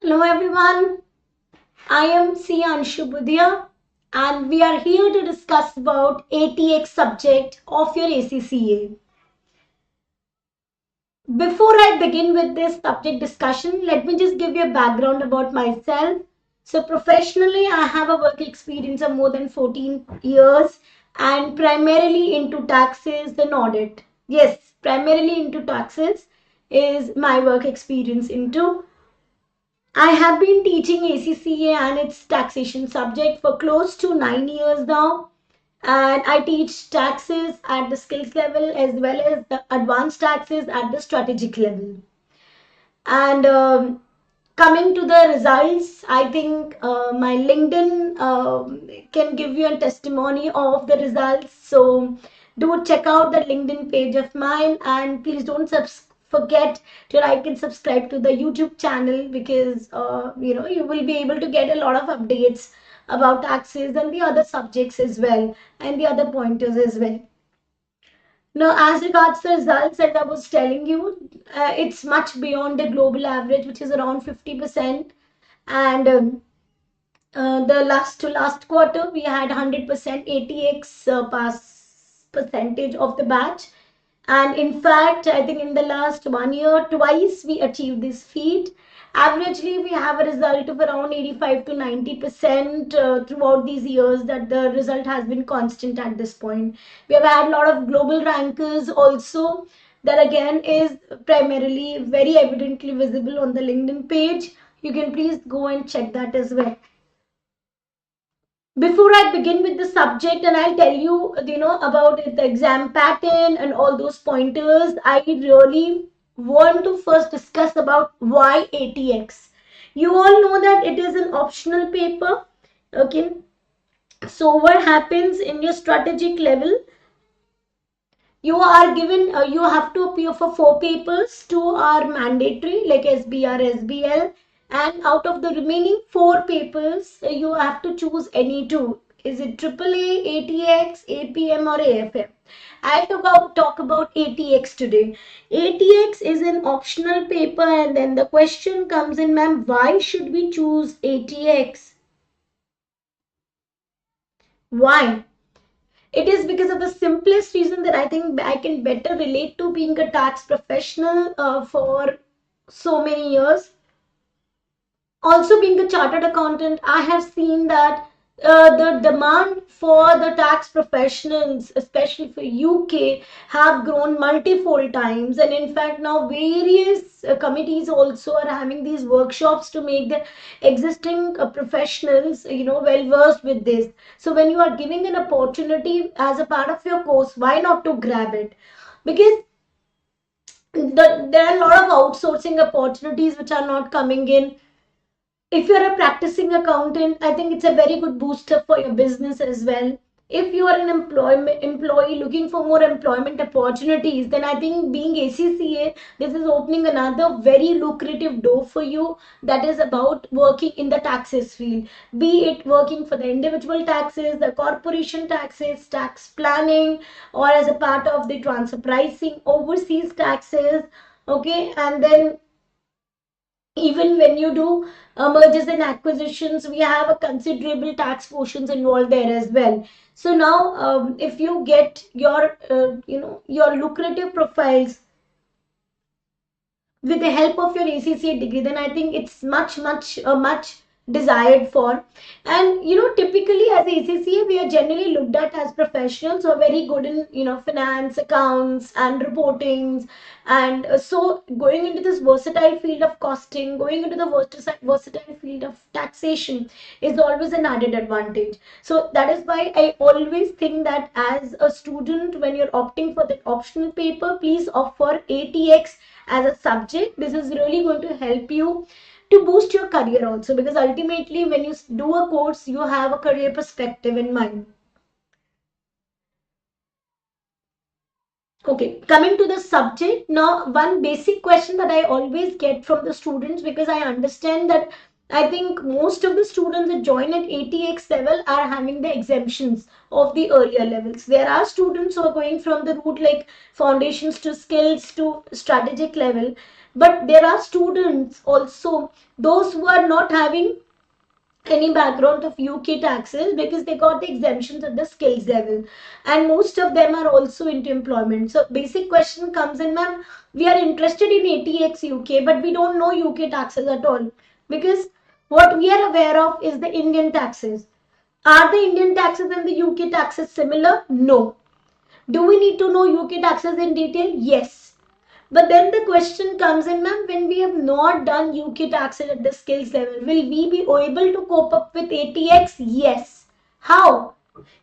Hello everyone, I am C. Anshubudia and we are here to discuss about ATX subject of your ACCA. Before I begin with this subject discussion, let me just give you a background about myself. So professionally, I have a work experience of more than 14 years and primarily into taxes and audit. Yes, primarily into taxes is my work experience into. I have been teaching ACCA and its taxation subject for close to 9 years now. And I teach taxes at the skills level as well as the advanced taxes at the strategic level. And coming to the results, I think my LinkedIn can give you a testimony of the results. So do check out the LinkedIn page of mine and please don't forget to like and subscribe to the YouTube channel because you will be able to get a lot of updates about taxes and the other subjects as well and the other pointers as well. Now, as regards the results, as I was telling you, it's much beyond the global average, which is around 50%. And the last quarter, we had 100% ATX pass percentage of the batch. And in fact, I think in the last 1 year, twice we achieved this feat. Averagely, we have a result of around 85 to 90% throughout these years that the result has been constant at this point. We have had a lot of global rankers also that again is primarily very evidently visible on the LinkedIn page. You can please go and check that as well. Before I begin with the subject and I'll tell you, about the exam pattern and all those pointers, I really want to first discuss about why ATX. You all know that it is an optional paper. Okay. So what happens in your strategic level? You are given, you have to appear for 4 papers. 2 are mandatory like SBR, SBL. And out of the remaining 4 papers, you have to choose any 2. Is it AAA, ATX, APM or AFM? I'll talk about ATX today. ATX is an optional paper and then the question comes in, ma'am, why should we choose ATX? Why? It is because of the simplest reason that I think I can better relate to being a tax professional for so many years. Also being a chartered accountant, I have seen that the demand for the tax professionals, especially for UK, have grown multifold times. And in fact, now various committees also are having these workshops to make the existing professionals, well versed with this. So when you are giving an opportunity as a part of your course, why not to grab it? Because there are a lot of outsourcing opportunities which are not coming in. If you're a practicing accountant, I think it's a very good booster for your business as well. If you are an employee looking for more employment opportunities, then I think being ACCA, this is opening another very lucrative door for you, that is about working in the taxes field. Be it working for the individual taxes, the corporation taxes, tax planning, or as a part of the transfer pricing, overseas taxes, okay, and then even when you do mergers and acquisitions, we have a considerable tax portions involved there as well. So now if you get your your lucrative profiles with the help of your ACCA degree, then I think it's much desired for. And typically as ACCA, we are generally looked at as professionals who are very good in finance, accounts, and reportings. And so going into this versatile field of costing, going into the versatile field of taxation is always an added advantage. So that is why I always think that as a student, when you're opting for the optional paper, please opt for ATX as a subject. This is really going to help you to boost your career also, because ultimately when you do a course, you have a career perspective in mind. Okay, coming to the subject now, one basic question that I always get from the students, because I understand that I think most of the students that join at ATX level are having the exemptions of the earlier levels. There are students who are going from the route like foundations to skills to strategic level, but there are students also, those who are not having any background of UK taxes, because they got the exemptions at the skills level, and most of them are also into employment. So basic question comes in, ma'am, we are interested in ATX UK, but we don't know UK taxes at all, because what we are aware of is the Indian taxes. Are the Indian taxes and the UK taxes similar? No. Do we need to know UK taxes in detail? Yes. But then the question comes in, ma'am, when we have not done UK taxes at the skills level, will we be able to cope up with ATX? Yes. How?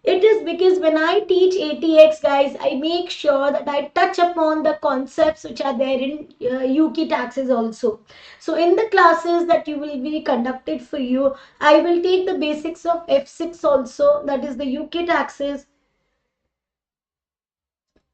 It is because when I teach ATX, guys, I make sure that I touch upon the concepts which are there in UK taxes also. So in the classes that you will be conducted for you, I will take the basics of F6 also, that is the UK taxes.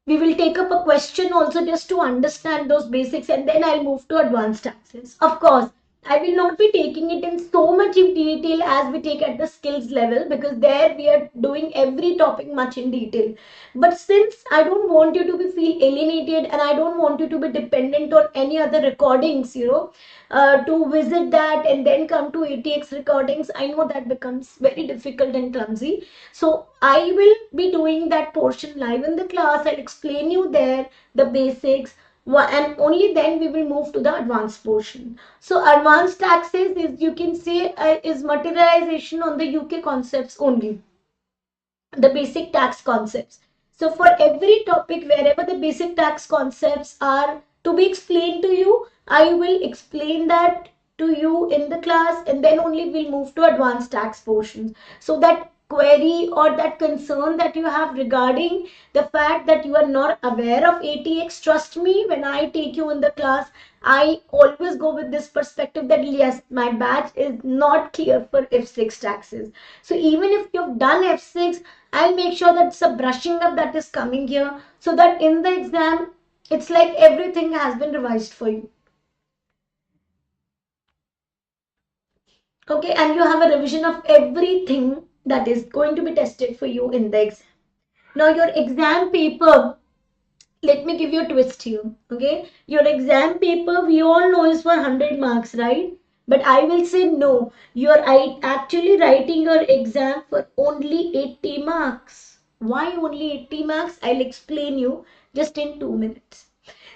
We will take up a question also just to understand those basics, and then I'll move to advanced taxes. Of course, I will not be taking it in so much in detail as we take at the skills level, because there we are doing every topic much in detail. But since I don't want you to be feel alienated, and I don't want you to be dependent on any other recordings, to visit that and then come to ATX recordings, I know that becomes very difficult and clumsy. So I will be doing that portion live in the class. I'll explain you there the basics, and only then we will move to the advanced portion. So advanced taxes is, you can say, is materialization on the UK concepts only, the basic tax concepts. So for every topic, wherever the basic tax concepts are to be explained to you, I will explain that to you in the class, and then only we'll move to advanced tax portions. So that query or that concern that you have regarding the fact that you are not aware of ATX, trust me, when I take you in the class, I always go with this perspective that yes, my batch is not clear for F6 taxes. So even if you've done F6, I'll make sure that it's a brushing up that is coming here, so that in the exam, it's like everything has been revised for you. Okay, and you have a revision of everything that is going to be tested for you in the exam. Now your exam paper, let me give you a twist here. Okay, your exam paper we all know is for 100 marks, right? But I will say no, you're actually writing your exam for only 80 marks. Why only 80 marks? I'll explain you just in 2 minutes.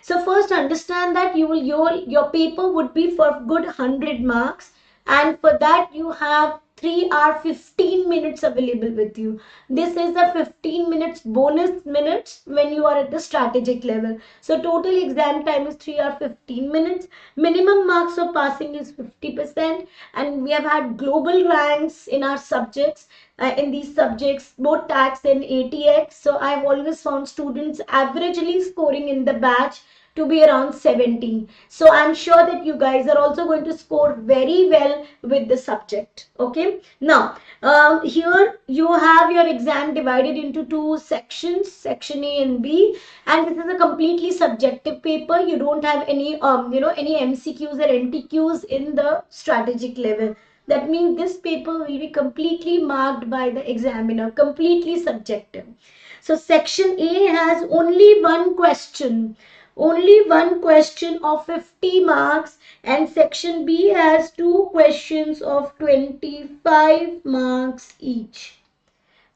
So first understand that your paper would be for good 100 marks, and for that you have 3 hour 15 minutes available with you. This is a 15 minutes bonus minutes when you are at the strategic level. So total exam time is 3 hour 15 minutes. Minimum marks of passing is 50%, and we have had global ranks in our subjects, in these subjects, both tax and ATX. So I've always found students averagely scoring in the batch to be around 70. So I'm sure that you guys are also going to score very well with the subject. Okay. Now, here you have your exam divided into two sections, section A and B, and this is a completely subjective paper. You don't have any, any MCQs or NTQs in the strategic level. That means this paper will be completely marked by the examiner, completely subjective. So section A has only one question of 50 marks, and section B has two questions of 25 marks each.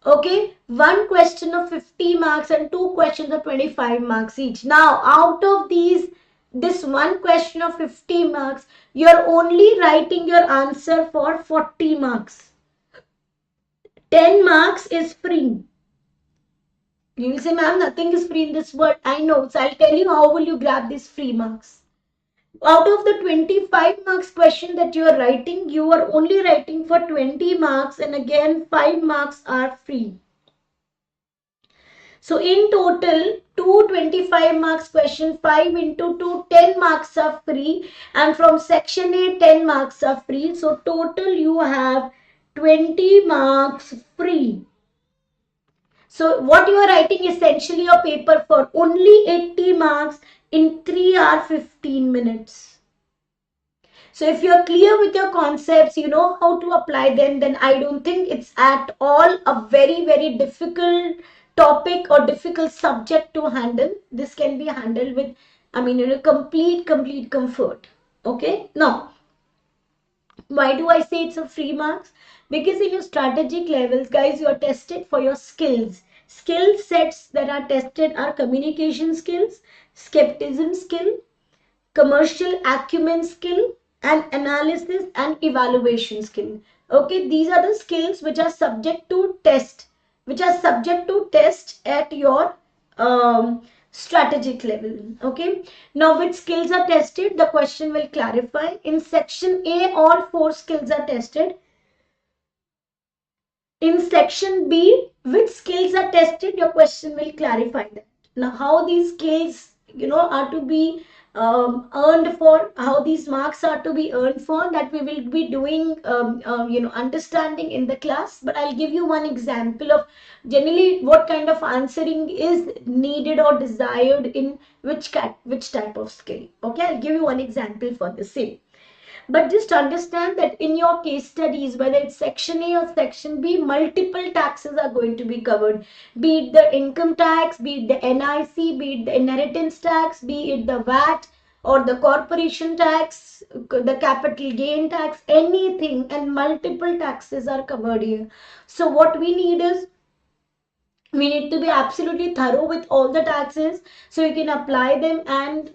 Okay, one question of 50 marks and two questions of 25 marks each. Now, out of these this one question of 50 marks, you're only writing your answer for 40 marks. 10 marks is free. You will say, ma'am, nothing is free in this world. I know. So I'll tell you how will you grab these free marks. Out of the 25 marks question that you are writing, you are only writing for 20 marks, and again 5 marks are free. So in total, 225 marks question, 5 into 2, 10 marks are free, and from section A, 10 marks are free. So total you have 20 marks free. So what you are writing essentially a paper for only 80 marks in 3 hours 15 minutes. So if you're clear with your concepts, you know how to apply them, then I don't think it's at all a very, very difficult topic or difficult subject to handle. This can be handled with, complete comfort. Okay. Now, why do I say it's a free marks? Because in your strategic levels, guys, you are tested for your skills. Skill sets that are tested are communication skills, skepticism skill, commercial acumen skill, and analysis and evaluation skill. Okay, these are the skills which are subject to test, at your strategic level. Okay, now which skills are tested, the question will clarify. In section A, all 4 skills are tested. In section B, which skills are tested, your question will clarify that. Now, how these skills, are to be earned for, how these marks are to be earned for, that we will be doing, understanding in the class. But I'll give you one example of generally what kind of answering is needed or desired in which type of skill. Okay, I'll give you one example for the same. But just understand that in your case studies, whether it's section A or section B, multiple taxes are going to be covered. Be it the income tax, be it the NIC, be it the inheritance tax, be it the VAT or the corporation tax, the capital gain tax, anything, and multiple taxes are covered here. So what we need is, we need to be absolutely thorough with all the taxes so you can apply them and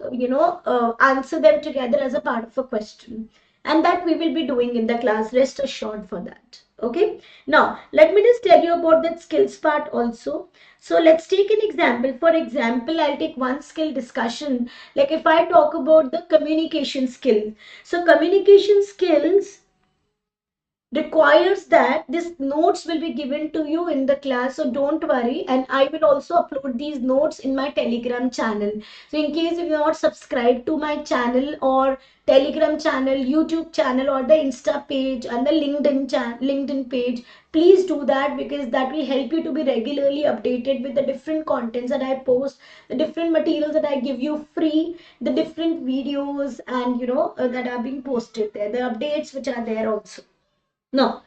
answer them together as a part of a question, and that we will be doing in the class, rest assured for that. Okay, now let me just tell you about that skills part also. So let's take an example. For example, I'll take one skill discussion. Like if I talk about the communication skill, so communication skills requires that this notes will be given to you in the class, so don't worry, and I will also upload these notes in my Telegram channel. So in case if you're not subscribed to my channel or Telegram channel, YouTube channel, or the Insta page and the LinkedIn page, please do that, because that will help you to be regularly updated with the different contents that I post, the different materials that I give you free, the different videos and that are being posted there, the updates which are there also. Now,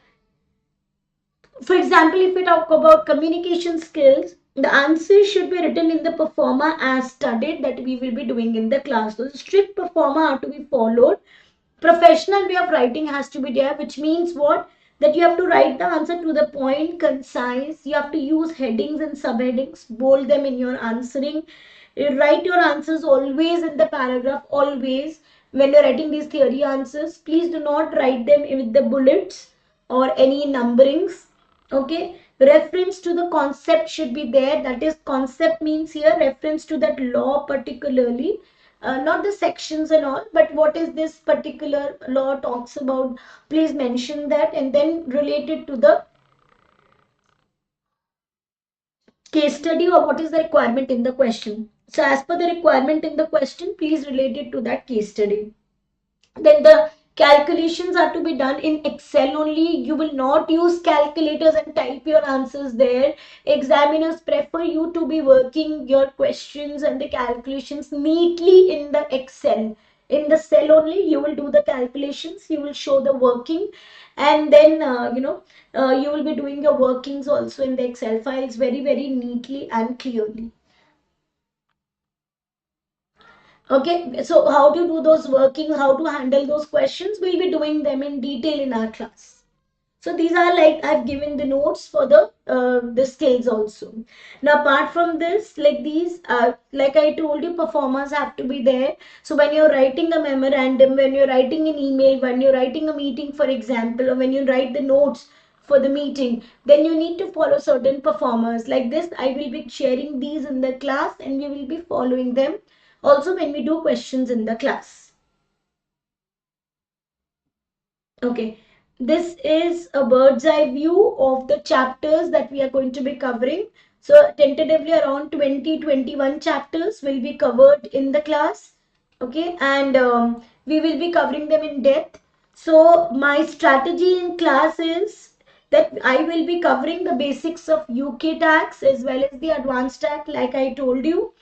for example, if we talk about communication skills, the answer should be written in the performer as studied, that we will be doing in the class. So, strict performer are to be followed. Professional way of writing has to be there, which means what? That you have to write the answer to the point, concise. You have to use headings and subheadings, bold them in your answering. You write your answers always in the paragraph, always. When you're writing these theory answers, please do not write them with the bullets or any numberings. Okay, reference to the concept should be there. That is, concept means here reference to that law particularly, not the sections and all, but what is this particular law talks about, please mention that, and then relate it to the case study or what is the requirement in the question. So as per the requirement in the question, please relate it to that case study. Then the calculations are to be done in Excel only. You will not use calculators and type your answers there. Examiners prefer you to be working your questions and the calculations neatly in the Excel. In the cell only, you will do the calculations, you will show the working, and then you will be doing your workings also in the Excel files very, very neatly and clearly. Okay, so how to do those workings, how to handle those questions, we'll be doing them in detail in our class. So these are like I've given the notes for the skills also. Now apart from this, like these, like I told you, performers have to be there. So when you're writing a memorandum, when you're writing an email, when you're writing a meeting, for example, or when you write the notes for the meeting, then you need to follow certain performers. Like this, I will be sharing these in the class, and we will be following them also when we do questions in the class. Okay, this is a bird's eye view of the chapters that we are going to be covering. So tentatively around 20-21 chapters will be covered in the class. Okay, and we will be covering them in depth. So my strategy in class is that I will be covering the basics of UK tax as well as the advanced tax, like I told you.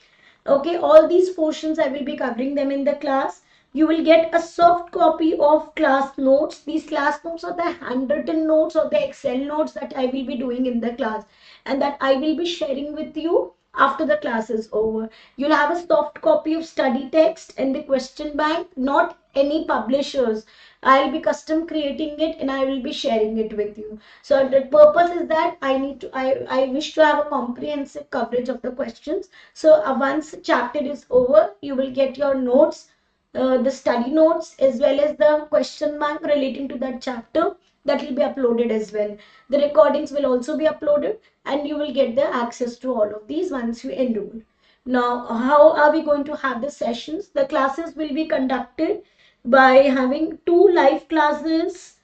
Okay, all these portions I will be covering them in the class. You will get a soft copy of class notes. These class notes are the handwritten notes or the Excel notes that I will be doing in the class, and that I will be sharing with you after the class is over. You'll have a soft copy of study text and the question bank, not any publishers. I'll be custom creating it and I will be sharing it with you. So the purpose is that I wish to have a comprehensive coverage of the questions. So once the chapter is over, you will get your notes, the study notes as well as the question bank relating to that chapter, that will be uploaded as well. The recordings will also be uploaded, and you will get the access to all of these once you enroll. Now, how are we going to have the sessions? The classes will be conducted by having two live classes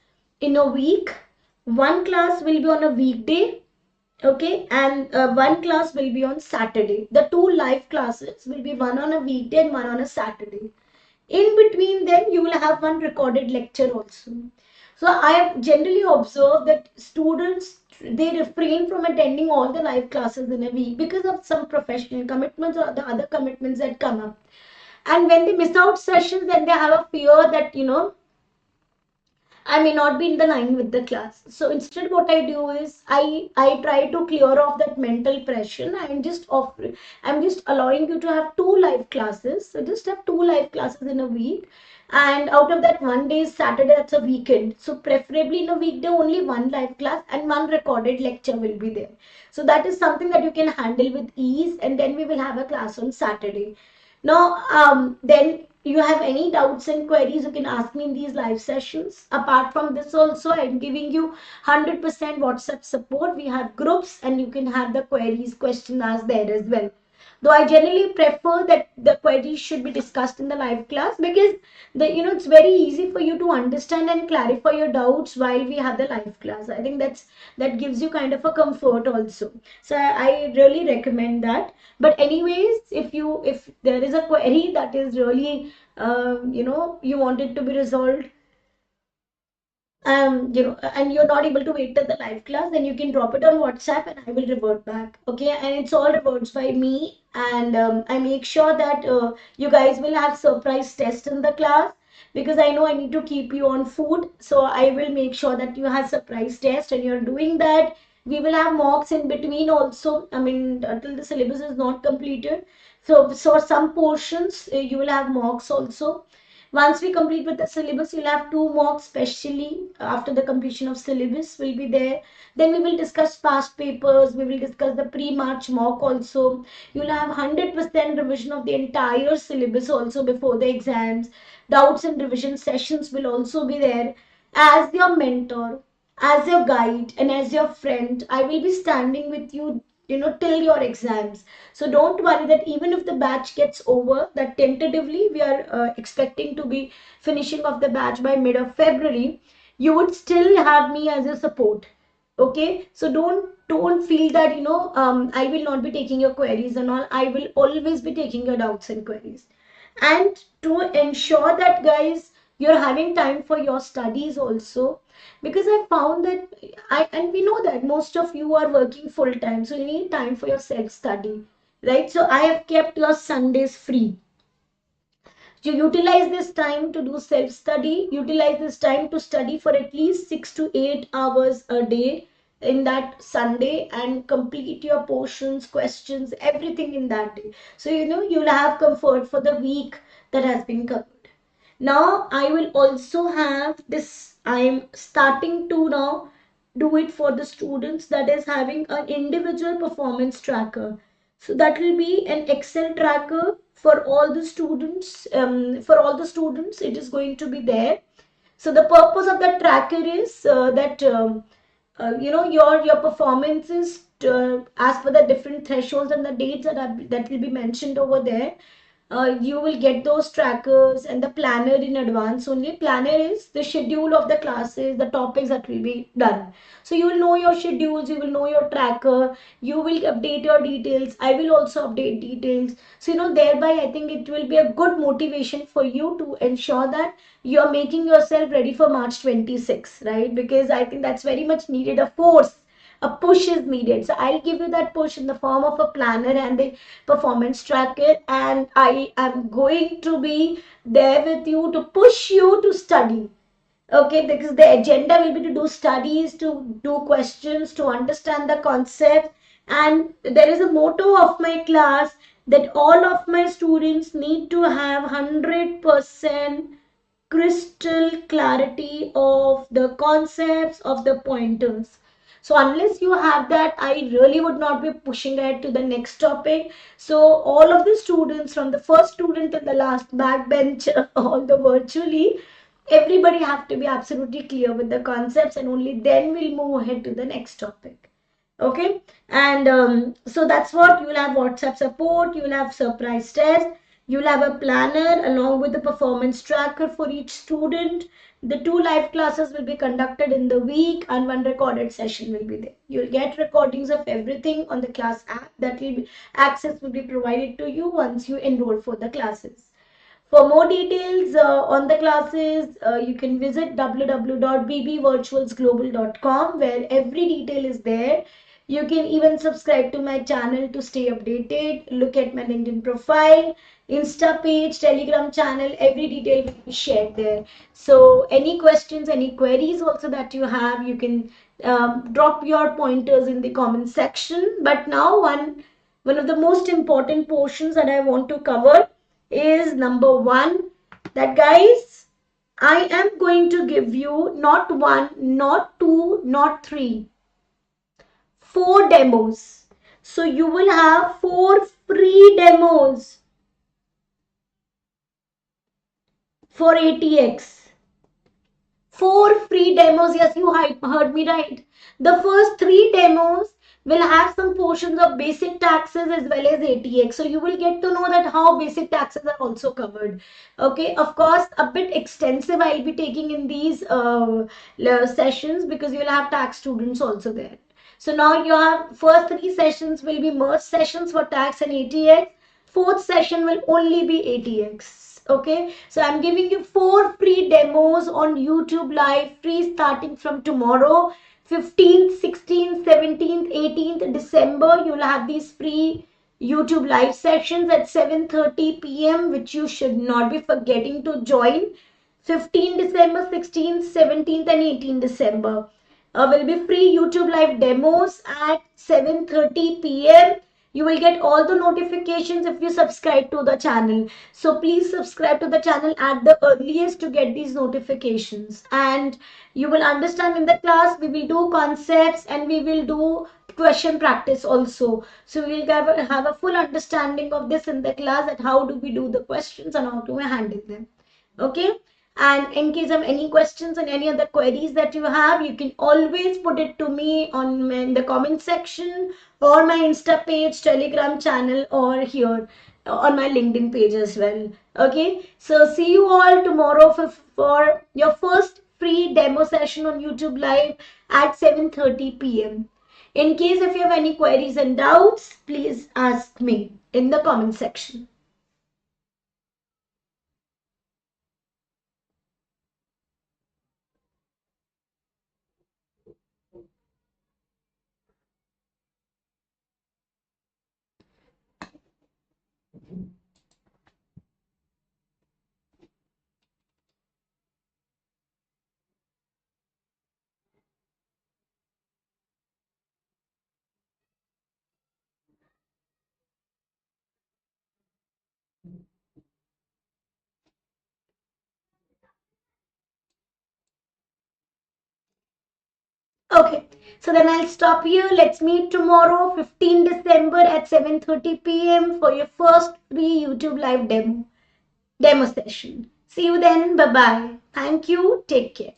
in a week. One class will be on a weekday, okay, and one class will be on Saturday. The two live classes will be one on a weekday and one on a Saturday. In between them, you will have one recorded lecture also. So I have generally observed that students, they refrain from attending all the live classes in a week because of some professional commitments or the other commitments that come up. And when they miss out sessions, then they have a fear that, I may not be in the line with the class. So instead, what I do is I try to clear off that mental pressure. I'm just allowing you to have two live classes. So just have two live classes in a week. And out of that, one day is Saturday, that's a weekend. So preferably in a weekday, only one live class and one recorded lecture will be there. So that is something that you can handle with ease. And then we will have a class on Saturday. Now, then you have any doubts and queries, you can ask me in these live sessions. Apart from this also, I'm giving you 100% WhatsApp support. We have groups and you can have the queries, questions asked there as well. Though I generally prefer that the queries should be discussed in the live class, because it's very easy for you to understand and clarify your doubts while we have the live class. I think that gives you kind of a comfort also. So I really recommend that. But anyways, if there is a query that is really you want it to be resolved, and you're not able to wait till the live class, then you can drop it on WhatsApp and I will revert back. Okay, and it's all reverts by me, and I make sure that you guys will have surprise test in the class, because I know I need to keep you on food. So I will make sure that you have surprise test and you're doing that. We will have mocks in between also. I mean, until the syllabus is not completed. So some portions you will have mocks also. Once we complete with the syllabus, you'll have two mocks, specially after the completion of syllabus will be there. Then we will discuss past papers. We will discuss the pre-March mock also. You'll have 100% revision of the entire syllabus also before the exams. Doubts and revision sessions will also be there. As your mentor, as your guide, and as your friend, I will be standing with you, till your exams. So don't worry that even if the batch gets over, that tentatively we are expecting to be finishing off the batch by mid of February, you would still have me as a support. Okay, so don't feel that I will not be taking your queries and all. I will always be taking your doubts and queries. And to ensure that, guys, you're having time for your studies also, because I found that and we know that most of you are working full time, so you need time for your self study, right? So I have kept your Sundays free. You utilize this time to do self study, utilize this time to study for at least 6 to 8 hours a day in that Sunday, and complete your portions, questions, everything in that day. So you'll have comfort for the week that has been covered. Now I will also have this, I'm starting to now do it for the students, that is having an individual performance tracker. So that will be an Excel tracker for all the students. For all the students, it is going to be there. So the purpose of that tracker is that your performances as per the different thresholds and the dates that will be mentioned over there. You will get those trackers and the planner in advance only. Planner is the schedule of the classes, the topics that will be done. So you will know your schedules, you will know your tracker, you will update your details. I will also update details. So, thereby I think it will be a good motivation for you to ensure that you're making yourself ready for March 26, right? Because I think that's very much needed. A force, a push is needed. So I'll give you that push in the form of a planner and a performance tracker, and I am going to be there with you to push you to study. Okay, because the agenda will be to do studies, to do questions, to understand the concept. And there is a motto of my class that all of my students need to have 100% crystal clarity of the concepts, of the pointers. So unless you have that, I really would not be pushing ahead to the next topic. So all of the students, from the first student to the last backbench, all the virtually, everybody have to be absolutely clear with the concepts, and only then we'll move ahead to the next topic. Okay, and so that's what you will have: WhatsApp support, you will have surprise test, you will have a planner along with the performance tracker for each student. The 2 live classes will be conducted in the week, and 1 recorded session will be there. You'll get recordings of everything on the class app. That will be access will be provided to you once you enroll for the classes. For more details on the classes, you can visit www.bbvirtualsglobal.com, where every detail is there. You can even subscribe to my channel to stay updated. Look at my LinkedIn profile, Insta page, Telegram channel. Every detail will be shared there. So any questions, any queries also that you have, you can drop your pointers in the comment section. But now one of the most important portions that I want to cover is number one, that guys, I am going to give you not one, not two, not three, 4 demos. So you will have 4 free demos for ATX. 4 free demos. Yes, you heard me right. The first 3 demos will have some portions of basic taxes as well as ATX. So you will get to know that how basic taxes are also covered. Okay, of course, a bit extensive I'll be taking in these sessions, because you will have tax students also there. So now your first 3 sessions will be merged sessions for tax and ATX. Fourth session will only be ATX. Okay, so I'm giving you 4 free demos on YouTube live, free starting from tomorrow, 15th, 16th, 17th, 18th December. You'll have these free YouTube live sessions at 7:30 p.m., which you should not be forgetting to join. 15 December, 16th, 17th, and 18th December. Will be free YouTube live demos at 7:30 p.m. You will get all the notifications if you subscribe to the channel. So please subscribe to the channel at the earliest to get these notifications. And you will understand in the class, we will do concepts and we will do question practice also. So we will have a full understanding of this in the class, that how do we do the questions and how do we handle them. Okay, and in case of any questions and any other queries that you have, you can always put it to me in the comment section, or my Insta page, Telegram channel, or here on my LinkedIn page as well. Okay, so see you all tomorrow for your first free demo session on YouTube live at 7:30 p.m. In case if you have any queries and doubts, please ask me in the comment section. So then I'll stop here. Let's meet tomorrow, 15 December at 7:30 p.m. for your first free YouTube live demo session. See you then. Bye bye. Thank you. Take care.